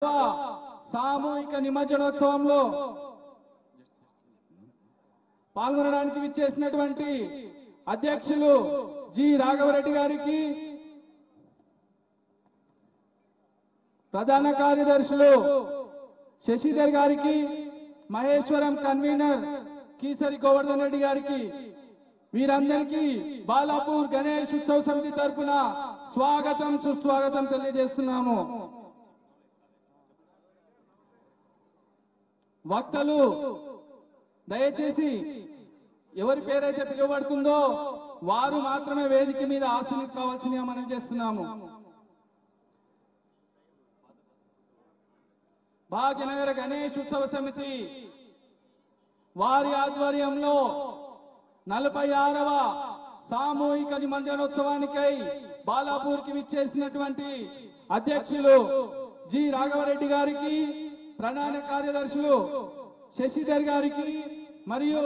సామూహిక నిమజ్జనోత్సవంలో పాల్గొనడానికి విచ్చేసినటువంటి అధ్యక్షులు జి రాఘవరెడ్డి గారికి, ప్రధాన కార్యదర్శులు శశిధర్ గారికి, మహేశ్వరం కన్వీనర్ కీసరి గోవర్ధన్ రెడ్డి గారికి, వీరందరికీ బాలాపూర్ గణేష్ ఉత్సవ సమితి తరఫున స్వాగతం సుస్వాగతం తెలియజేస్తున్నాము. వక్తలు దయచేసి ఎవరి పేరైతే పిలువబడుతుందో వారు మాత్రమే వేదిక మీద ఆశీర్వదించవలసిందిగా మనం చేస్తున్నాము. భాగ్యనగర గణేష్ ఉత్సవ సమితి వారి ఆధ్వర్యంలో 46వ సామూహిక నిమజ్జనోత్సవానికై బాలాపూర్కి విచ్చేసినటువంటి అధ్యక్షులు జి రాఘవరెడ్డి గారికి, ప్రధాన కార్యదర్శులు శశిధర్ గారికి మరియు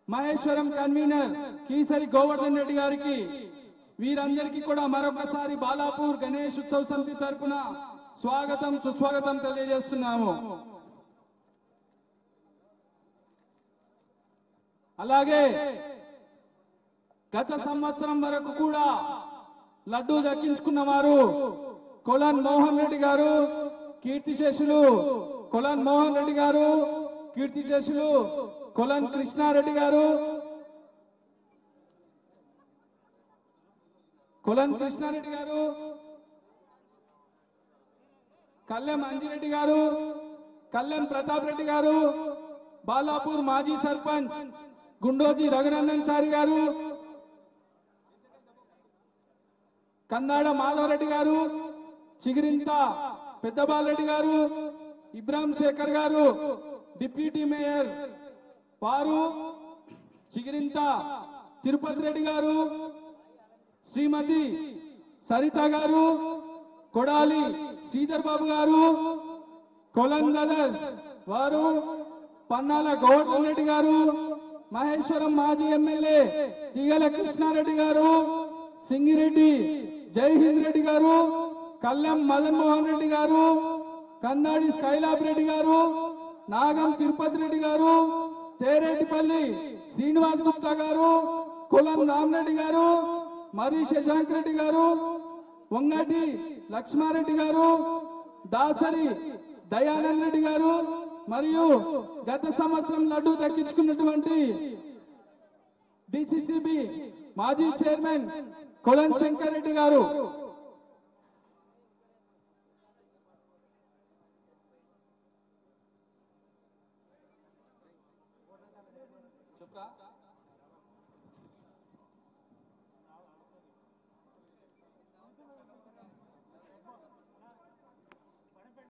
మహేశ్వరం కన్వీనర్ కీసరి గోవర్ధన్ రెడ్డి గారికి, వీరందరికీ కూడా మరొకసారి బాలాపూర్ గణేష్ ఉత్సవ సమితి తరఫున స్వాగతం సుస్వాగతం తెలియజేస్తున్నాము. అలాగే గత సంవత్సరం వరకు కూడా లడ్డూ దక్కించుకున్న వారు కొలన్ మోహన్ రెడ్డి గారు, కీర్తిశేషులు కొలన్ మోహన్ రెడ్డి గారు, కీర్తిశేషులు కొలన్ కృష్ణారెడ్డి గారు, కల్లెం అంజిరెడ్డి గారు, కల్లెం ప్రతాప్ రెడ్డి గారు, బాలాపూర్ మాజీ సర్పంచ్ గుండోజీ రఘునందన్ చారి గారు, కన్నాడ మాధవరెడ్డి గారు, చిగిరింత పెద్దబాలరెడ్డి గారు, ఇబ్రాహిం శేఖర్ గారు, డిప్యూటీ మేయర్ వారు, చిగిరింత తిరుపతి రెడ్డి గారు, శ్రీమతి సరిత గారు, కొడాలి శ్రీధర్ బాబు గారు, కొలంగదర్ వారు, పన్నాల గోవర్ధన్ రెడ్డి గారు, మహేశ్వరం మాజీ ఎమ్మెల్యే తీగల కృష్ణారెడ్డి గారు, సింగిరెడ్డి జైహింద్ రెడ్డి గారు, కల్లెం మదన్ మోహన్ రెడ్డి గారు, కన్నాడి స్కైలాబ్ రెడ్డి గారు, నాగం తిరుపతి రెడ్డి గారు, తేరేటిపల్లి శ్రీనివాస్ గుప్తా గారు, కులం రామరెడ్డి గారు, మరి శశాంక్ రెడ్డి గారు, వంగటి లక్ష్మారెడ్డి గారు, దాసరి దయానంద్ రెడ్డి గారు, మరియు గత సంవత్సరం లడ్డూ దక్కించుకున్నటువంటి డిసిసిబి మాజీ చైర్మన్ కొలన్ శంకర్ రెడ్డి గారు.